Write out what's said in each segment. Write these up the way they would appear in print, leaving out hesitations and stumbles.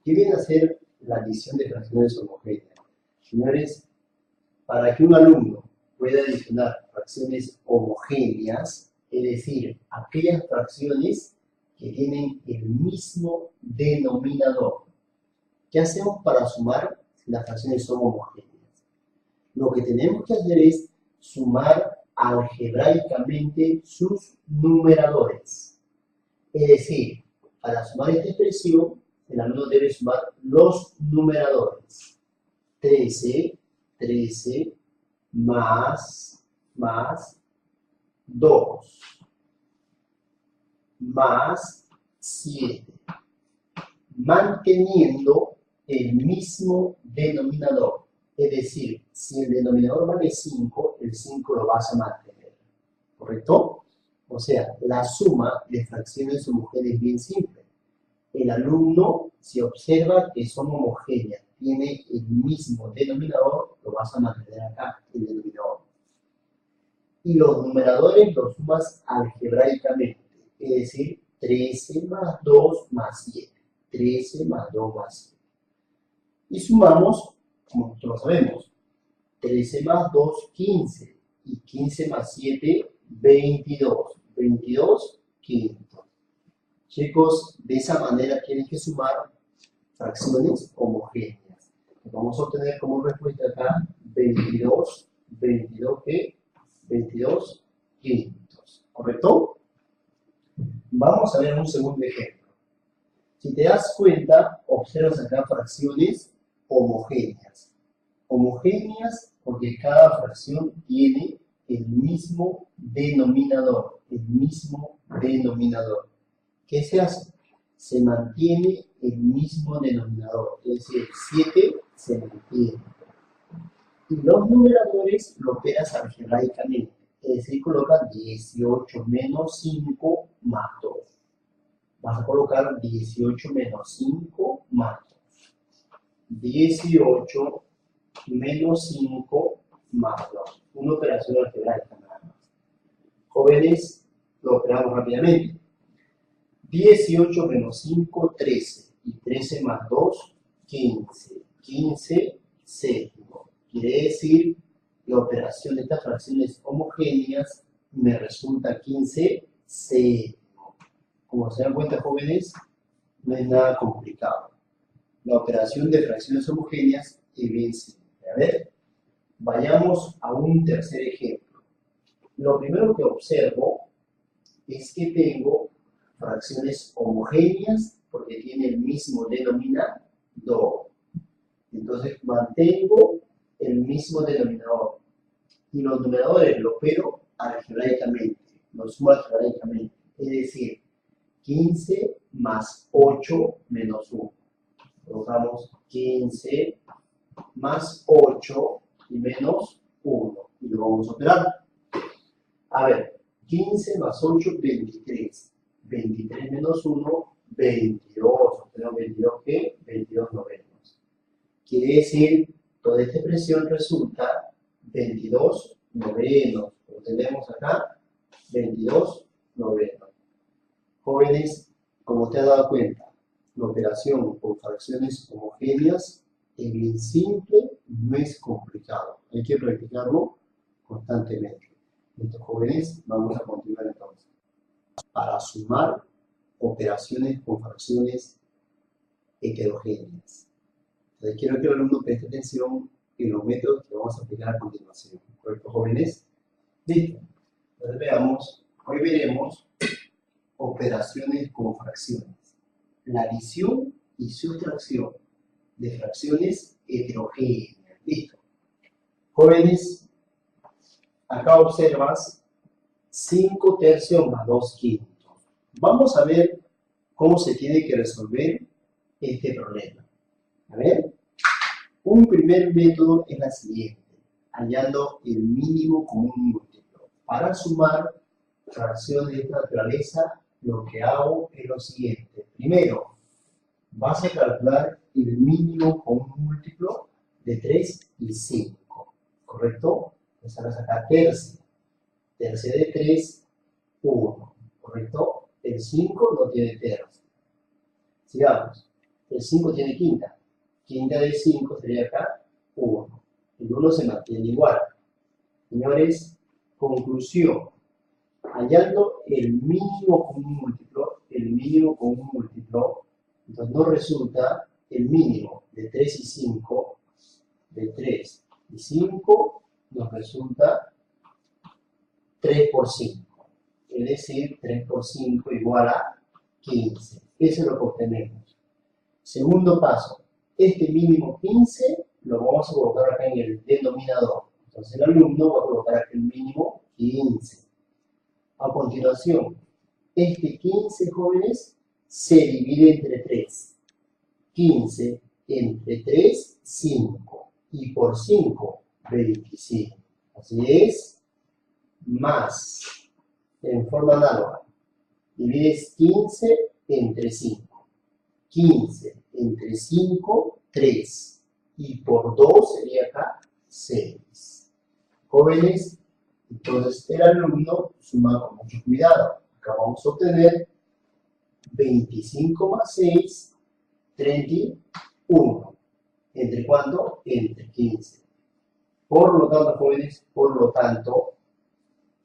¿Qué viene a ser la adición de fracciones homogéneas? Señores, para que un alumno pueda adicionar fracciones homogéneas, es decir, aquellas fracciones que tienen el mismo denominador. ¿Qué hacemos para sumar si las fracciones son homogéneas? Lo que tenemos que hacer es sumar algebraicamente sus numeradores. Es decir, para sumar esta expresión, el alumno debe sumar los numeradores. 13 más 2 más 7, manteniendo el mismo denominador. Es decir, si el denominador vale 5, el 5 lo vas a mantener. ¿Correcto? O sea, la suma de fracciones homogéneas es bien simple. El alumno, si observa que son homogéneas, tiene el mismo denominador, lo vas a mantener acá, el denominador. Y los numeradores los sumas algebraicamente, es decir, 13 más 2 más 7. 13 más 2 más 7. Y sumamos, como nosotros lo sabemos, 13 más 2, 15. Y 15 más 7, 22. 22 quintos. Chicos, de esa manera tienen que sumar fracciones homogéneas. Vamos a obtener como respuesta acá 22, ¿qué? 22 quintos. ¿Correcto? Vamos a ver un segundo ejemplo. Si te das cuenta, observas acá fracciones homogéneas. Homogéneas porque cada fracción tiene el mismo denominador. ¿Qué se hace? Se mantiene el mismo denominador, es decir, 7 se mantiene. Y los numeradores lo operas algebraicamente, es decir, colocas 18 menos 5 más 2. Vas a colocar 18 menos 5 más 2. 18 menos 5 más 2. Una operación algebraica nada más. Jóvenes, lo operamos rápidamente. 18 menos 5, 13. Y 13 más 2, 15. 15 séptimo. Quiere decir, la operación de estas fracciones homogéneas me resulta 15 séptimo. Como se dan cuenta, jóvenes, no es nada complicado. La operación de fracciones homogéneas es bien simple. A ver, vayamos a un tercer ejemplo. Lo primero que observo es que tengo fracciones homogéneas porque tiene el mismo denominador. Entonces mantengo el mismo denominador. Y los numeradores los opero algebraicamente, los sumo algebraicamente. Es decir, 15 más 8 menos 1. Colocamos 15 más 8 y menos 1. Y lo vamos a operar. A ver, 15 más 8, 23. 23 menos 1, 22. Tenemos 22, ¿qué? 22 novenos. Quiere decir, toda esta expresión resulta 22 novenos. Lo tenemos acá, 22 novenos. Jóvenes, como te has dado cuenta, la operación con fracciones homogéneas es bien simple, no es complicado. Hay que practicarlo constantemente. Estos jóvenes, vamos a continuar entonces. Para sumar operaciones con fracciones heterogéneas. Entonces quiero que el alumno preste atención en los métodos que vamos a aplicar a continuación. ¿Correcto, jóvenes? Listo. Entonces veamos, hoy veremos operaciones con fracciones. La adición y sustracción de fracciones heterogéneas. Listo. Jóvenes, acá observas 5 tercios más 2 quintos. Vamos a ver cómo se tiene que resolver este problema. A ver, un primer método es la siguiente, hallando el mínimo común múltiplo. Para sumar fracciones de esta naturaleza, lo que hago es lo siguiente. Primero, vas a calcular el mínimo común múltiplo de 3 y 5, ¿correcto? Entonces vas a sacar tercio. Tercio de 3, 1, ¿correcto? El 5 no tiene tercio. Sigamos. El 5 tiene quinta. Quinta de 5 sería acá 1. El 1 se mantiene igual. Señores, conclusión. Hallando el mínimo común múltiplo, entonces nos resulta el mínimo de 3 y 5, de 3 y 5 nos resulta 3 por 5. Es decir, 3 por 5 igual a 15. Eso es lo que obtenemos. Segundo paso, este mínimo 15 lo vamos a colocar acá en el denominador. Entonces el alumno va a colocar aquí el mínimo 15. A continuación, este 15, jóvenes, se divide entre 3. 15 entre 3, 5. Y por 5, 25. Así es, más, en forma análoga, divides 15 entre 5. 15 entre 5, 3. Y por 2 sería acá 6. Jóvenes, entonces el alumno suma con mucho cuidado. Acá vamos a obtener 25 más 6, 31. ¿Entre cuánto? Entre 15. Por lo tanto, jóvenes,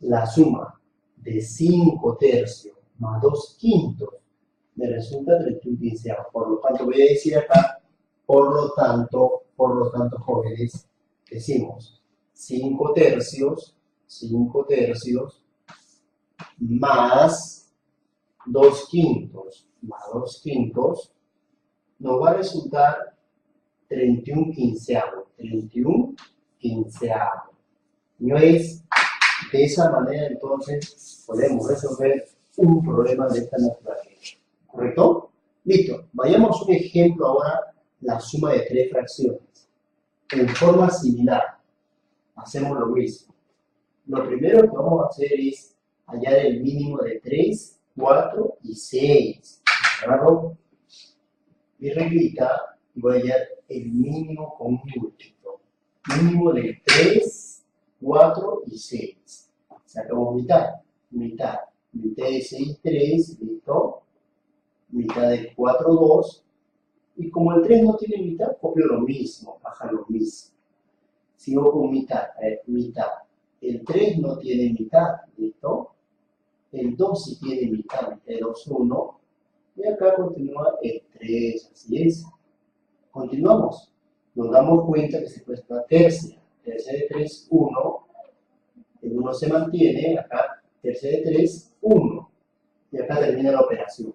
la suma de 5 tercios más 2 quintos me resulta 31 quinceavos. Por lo tanto, voy a decir acá, por lo tanto, jóvenes, decimos 5 tercios más 2 quintos, nos va a resultar 31 quinceavos. 31 quinceavos. Señores, de esa manera entonces podemos resolver un problema de esta naturaleza. ¿Correcto? Listo. Vayamos a un ejemplo ahora, la suma de 3 fracciones. En forma similar, hacemos lo mismo. Lo primero que vamos a hacer es hallar el mínimo de 3, 4 y 6. Agarro mi reglita y voy a hallar el mínimo común múltiplo. Mínimo de 3, 4 y 6. Sacamos mitad. Mitad de 6, 3, listo. Mitad de 4, 2. Y como el 3 no tiene mitad, copio lo mismo, baja lo mismo. Sigo con mitad, mitad. El 3 no tiene mitad, ¿listo? El 2 sí tiene mitad, mitad de 2, 1. Y acá continúa el 3, así es. Continuamos. Nos damos cuenta que se puede una tercia. Tercia de 3, 1. El 1 se mantiene, acá tercia de 3, 1. Y acá termina la operación.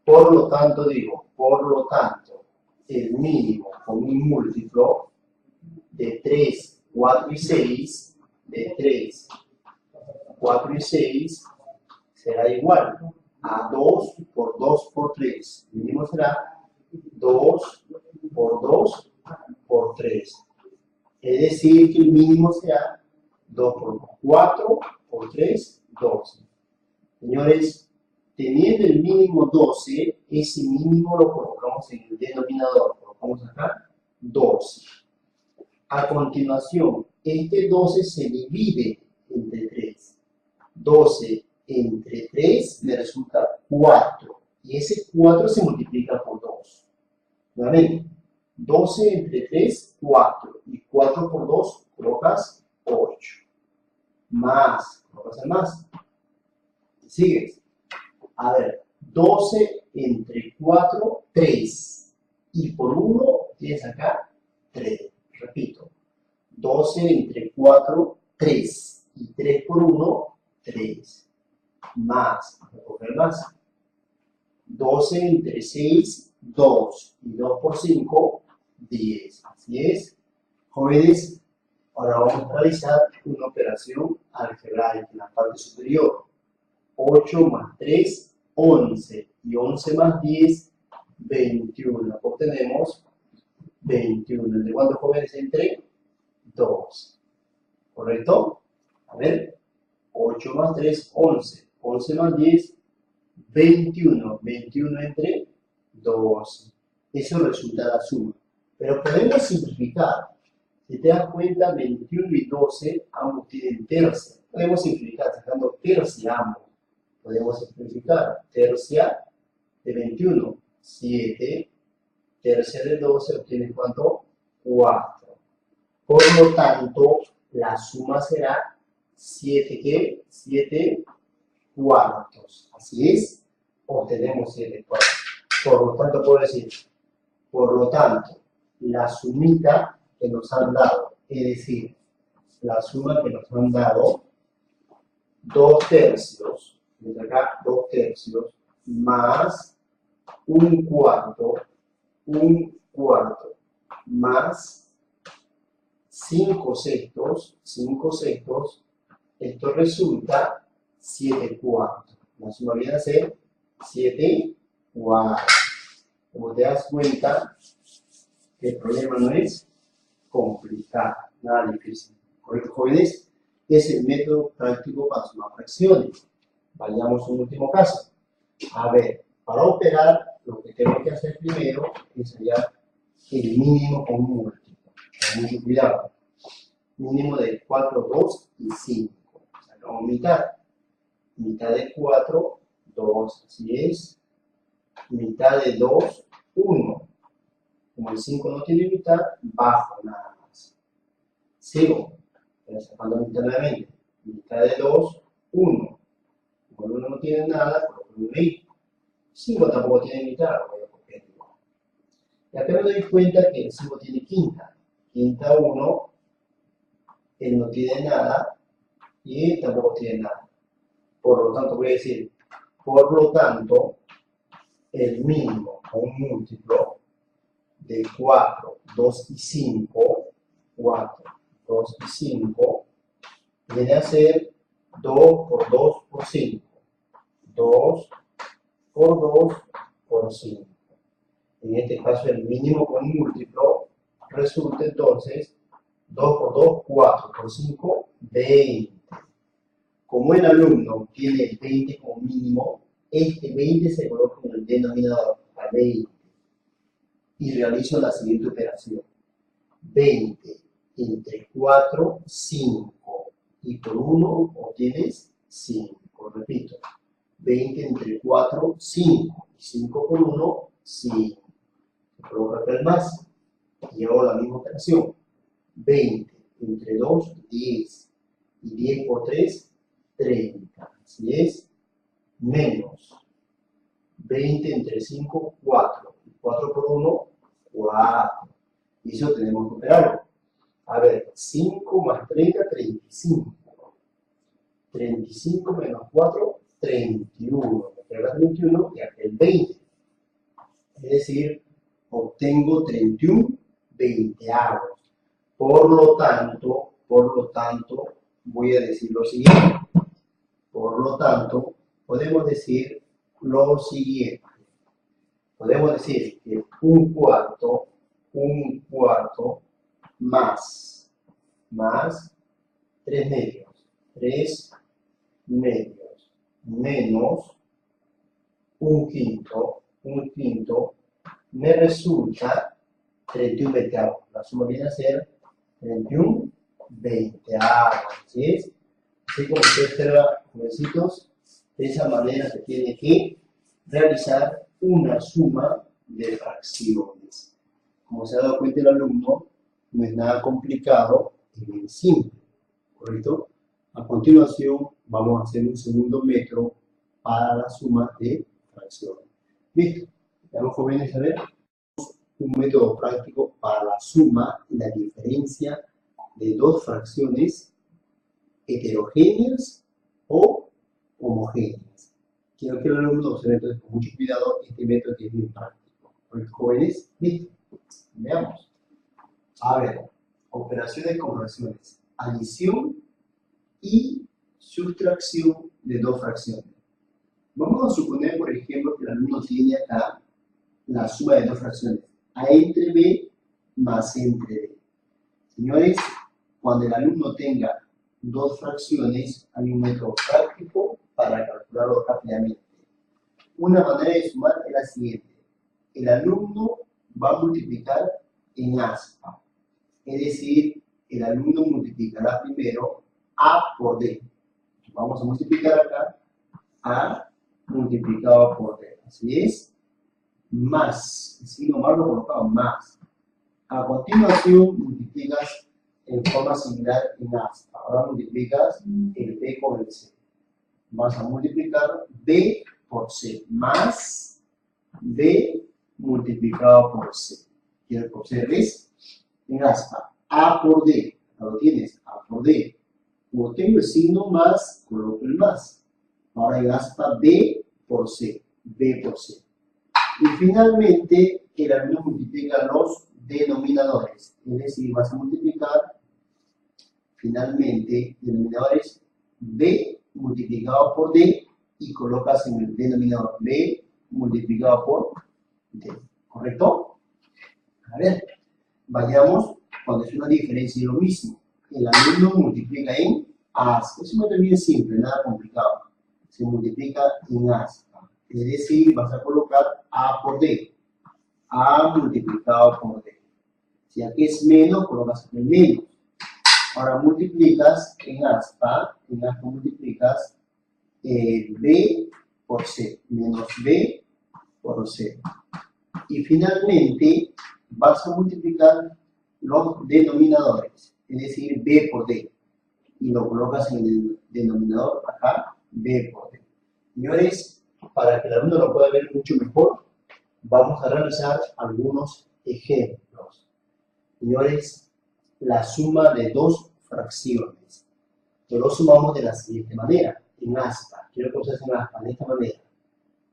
Por lo tanto, el mínimo común múltiplo de 3, 4 y 6, de 3, 4 y 6, será igual a 2 por 2 por 3. El mínimo será 2 por 2 por 3. Es decir, que el mínimo será 2 por 4 por 3, 12. Señores, teniendo el mínimo 12, ese mínimo lo colocamos en el denominador. Colocamos acá 12. A continuación, este 12 se divide entre 3. 12 entre 3 me resulta 4. Y ese 4 se multiplica por 2. Nuevamente, 12 entre 3, 4. Y 4 por 2, colocas 8. Más, colocas el más. ¿Sigues? A ver, 12 entre 4, 3. Y por 1 tienes acá 3. Repito, 12 entre 4, 3. Y 3 por 1, 3. Más, recoger más. 12 entre 6, 2. Y 2 por 5, 10. Así es. Jóvenes, ahora vamos a realizar una operación algebraica en la parte superior. 8 más 3, 11. Y 11 más 10, 21. Obtenemos 21. ¿Entre cuántos jóvenes? Entre 2. ¿Correcto? A ver. 8 más 3, 11. 11 más 10, 21. 21 entre 12. Eso resulta la suma. Pero podemos simplificar. Si te das cuenta, 21 y 12 ambos tienen tercia. Podemos simplificar sacando tercia ambos. Podemos simplificar tercia de 21, 7, tercia de 12 obtiene ¿cuánto? 4. Por lo tanto, la suma será 7, ¿qué? 7 cuartos. Así es, obtenemos 7 cuartos. Por lo tanto, puedo decir, por lo tanto, la sumita que nos han dado, es decir, la suma que nos han dado, 2 tercios, desde acá 2 tercios, más un cuarto, más 5 sextos, esto resulta 7 cuartos. La suma viene a ser 7 cuartos. Como te das cuenta, el problema no es complicado, nada difícil. ¿Correcto, jóvenes? Es el método práctico para sumar fracciones. Vayamos a un último caso. A ver, para operar, lo que tengo que hacer primero es hallar el mínimo con un múltiplo. Con mucho cuidado. Mínimo de 4, 2 y 5. Sacamos mitad. Mitad de 4, 2, así es. Mitad de 2, 1. Como el 5 no tiene mitad, bajo nada más. Sigo. Sacando la mitad nuevamente. Mitad de 2, 1. Como el 1 no tiene nada, coloco el 1 ahí. 5 tampoco tiene mitad, lo voy a copiar igual. Y acá me doy cuenta que el 5 tiene quinta. Quinta 1, él no tiene nada y él tampoco tiene nada. Por lo tanto, voy a decir, por lo tanto, el mínimo con un múltiplo de 4, 2 y 5, 4, 2 y 5, viene a ser 2 por 2 por 5. 2 por 2 por 5. En este caso, el mínimo con un múltiplo resulta entonces 2 por 2, 4 por 5, 20. Como el alumno tiene 20 como mínimo, este 20 se coloca en el denominador a 20. Y realizo la siguiente operación. 20 entre 4, 5. Y por 1 obtienes 5. Repito. 20 entre 4, 5. Y 5 por 1, 5. Se coloca acá el más. Y hago la misma operación. 20 entre 2, 10. Y 10 por 3, 30. Así es. Menos 20 entre 5, 4. Y 4 por 1, 4. Y eso tenemos que operarlo. A ver, 5 más 30, 35. 35 menos 4, 31. Me queda 31 y aquel 20. Es decir, obtengo 31 veinteavos. Por lo tanto, voy a decir lo siguiente. Por lo tanto, podemos decir lo siguiente. Podemos decir que un cuarto más 3 medios, menos un quinto, me resulta 31 veinteavos. La suma viene a ser 31 veinteavos. ¿Sí es? Así como usted observa, jovencitos, de esa manera se tiene que realizar una suma de fracciones. Como se ha dado cuenta el alumno, no es nada complicado, es bien simple, ¿correcto? A continuación, vamos a hacer un segundo método para la suma de fracciones. ¿Listo? Vamos, jóvenes, a ver. Un método práctico para la suma y la diferencia de dos fracciones heterogéneas o homogéneas. Quiero que el alumno observe entonces con mucho cuidado este método que es bien práctico. Jóvenes, listo. Veamos. A ver, operaciones con fracciones. Adición y sustracción de dos fracciones. Vamos a suponer, por ejemplo, que el alumno tiene acá la suma de dos fracciones. A entre B más entre B. Señores, cuando el alumno tenga dos fracciones, hay un método práctico para calcularlo rápidamente. Una manera de sumar es la siguiente. El alumno va a multiplicar en aspa. Es decir, el alumno multiplicará primero A por D. Vamos a multiplicar acá A multiplicado por D. Así es. más, el signo más lo colocamos más. A continuación multiplicas en forma similar en aspa. Ahora multiplicas el B con el C. Vas a multiplicar B por C más B multiplicado por C. Quiero que observes en aspa. A por D. Lo tienes, A por D. Como tengo el signo más, coloco el más. Ahora en aspa B por C. B por C. Y finalmente, el alumno multiplica los denominadores. Es decir, vas a multiplicar finalmente denominadores B multiplicado por D y colocas en el denominador B multiplicado por D. ¿Correcto? A ver, vayamos cuando es una diferencia y lo mismo. El alumno multiplica en as. Es un método bien simple, nada complicado. Se multiplica en as. Es decir, vas a colocar A por D. A multiplicado por D. Si aquí es menos, colocas el menos. Ahora multiplicas en aspa multiplicas B por C, menos B por C. Y finalmente vas a multiplicar los denominadores, es decir, B por D. Y lo colocas en el denominador acá, B por D. Señores, para que el alumno lo pueda ver mucho mejor, vamos a realizar algunos ejemplos. Señores, la suma de dos fracciones. Lo sumamos de la siguiente manera, en aspa. Quiero que ustedes en aspa, de esta manera.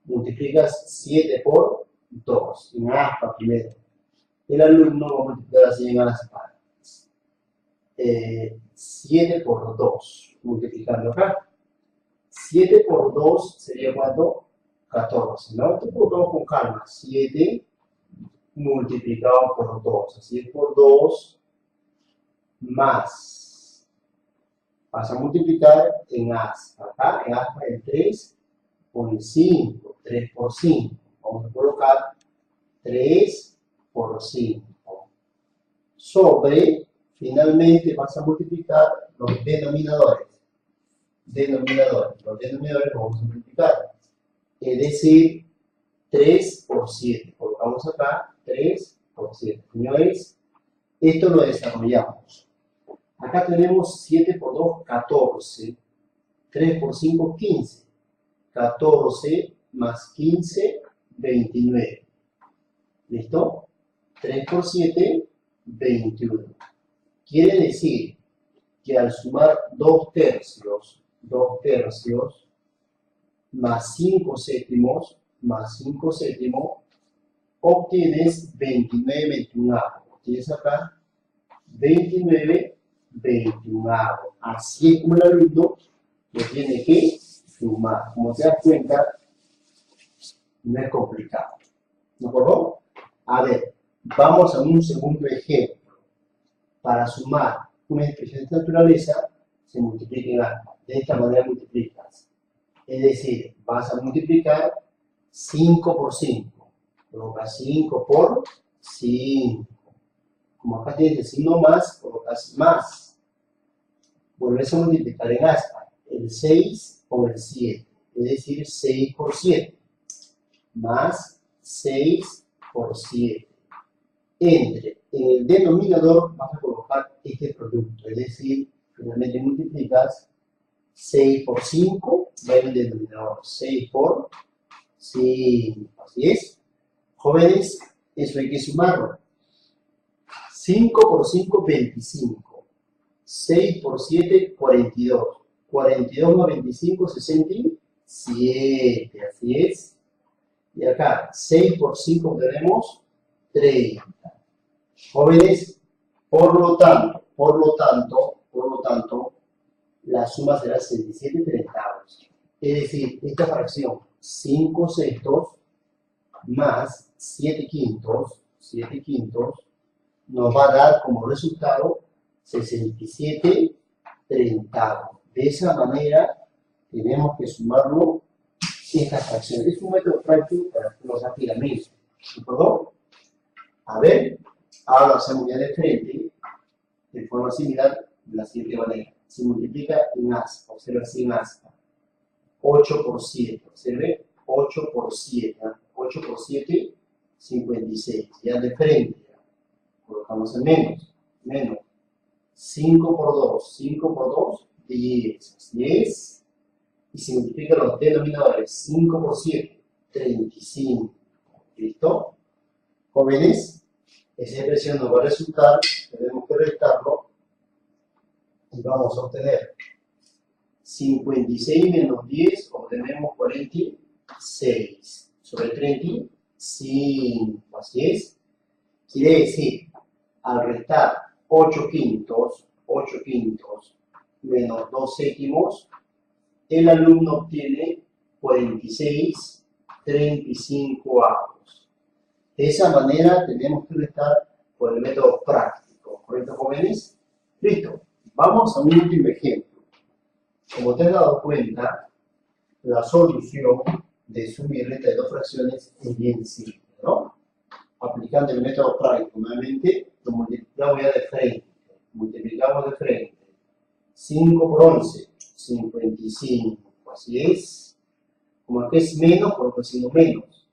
Multiplicas 7 por 2, en aspa primero. El alumno va a multiplicar así en aspa. 7 por 2, multiplicando acá. 7 por 2 sería ¿cuánto? 14, ¿no? Esto colocamos con calma. 7 multiplicado por 2. Así es por 2 más. Vas a multiplicar en aspa. Acá en aspa el 3 por el 5. 3 por 5. Vamos a colocar 3 por 5. Sobre, finalmente vas a multiplicar los denominadores. Los denominadores los vamos a multiplicar. Es decir, 3 por 7. Colocamos acá 3 por 7. Señores, esto lo desarrollamos. Acá tenemos 7 por 2, 14. 3 por 5, 15. 14 más 15, 29. ¿Listo? 3 por 7, 21. Quiere decir que al sumar 2 tercios más 5 séptimos, obtienes 29 21avos. Tienes acá 29 21avos. Así es como el alumno lo tiene que sumar. Como te das cuenta, no es complicado. ¿De acuerdo? A ver, vamos a un segundo ejemplo. Para sumar una expresión de naturaleza, se multiplica en aspa. De esta manera multiplicas. Es decir, vas a multiplicar 5 por 5. Colocas 5 por 5. Como acá tienes el signo más, colocas más. Vuelves a multiplicar en aspa. El 6 por el 7. Es decir, 6 por 7. Más 6 por 7. En el denominador vas a colocar este producto. Es decir, finalmente multiplicas 6 por 5, va en el denominador 6 por 5. Así es. Jóvenes, eso hay que sumarlo. 5 por 5, 25. 6 por 7, 42. 42 más 25, 67. Así es. Y acá, 6 por 5 tenemos 30. Jóvenes, por lo tanto, la suma será 67 treintavos. Es decir, esta fracción, 5 sextos más 7 quintos, nos va a dar como resultado 67 treintavos. De esa manera, tenemos que sumarlo esta fracción. Es un método práctico para hacerlo rápidamente. ¿De acuerdo? A ver, ahora lo hacemos ya de frente, de forma similar, de la siguiente manera. Se multiplica en aspa, observa así en aspa. 8 por 7, observe, 8 por 7, 8 por 7, 56. Ya de frente, colocamos el menos. Menos. 5 por 2. 5 por 2, 10. 10. Y se multiplican los denominadores. 5 por 7, 35. ¿Listo? Jóvenes, esa expresión nos va a resultar, tenemos que restarlo, y vamos a obtener 56 menos 10, obtenemos 46 sobre 35, así es. Quiere decir, al restar 8 quintos menos 2 séptimos, el alumno obtiene 46 35 avos. De esa manera tenemos que restar por el método práctico, ¿correcto, jóvenes? Listo. Vamos a un último ejemplo. Como te has dado cuenta, la solución de suma y resta de dos fracciones es bien simple, ¿no? Aplicando el método práctico, nuevamente, lo multiplicamos ya de frente. Multiplicamos de frente. 5 por 11, 55. Así es. Como aquí es menos, coloco signo menos.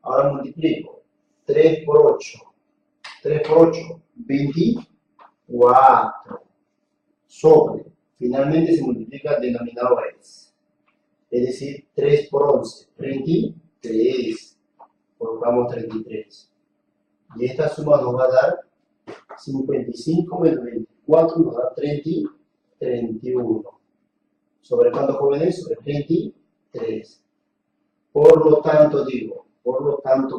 Ahora multiplico. 3 por 8. 3 por 8, 24. Sobre. Finalmente se multiplican denominadores. Es decir, 3 por 11, 33. Colocamos 33. Y esta suma nos va a dar 55 menos 24 nos da 31. ¿Sobre cuántos, jóvenes? Sobre 33. Por lo tanto,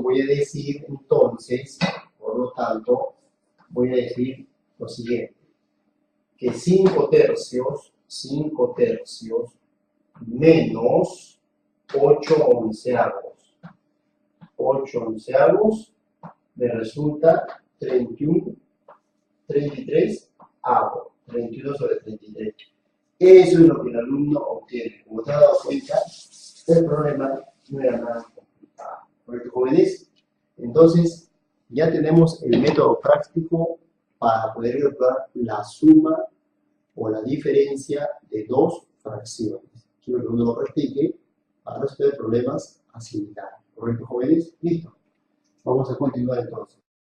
voy a decir entonces, voy a decir lo siguiente, que 5 tercios menos 8 onceavos. 8 onceavos me resulta 33 avos. 31 sobre 33. Eso es lo que el alumno obtiene. Como te has dado cuenta, el problema no era nada complicado. ¿Correcto, jóvenes? Entonces, ya tenemos el método práctico para poder calcular la suma o la diferencia de dos fracciones. Quiero que uno lo practique para resolver problemas asimilados. ¿Correcto, jóvenes? Listo. Vamos a continuar entonces.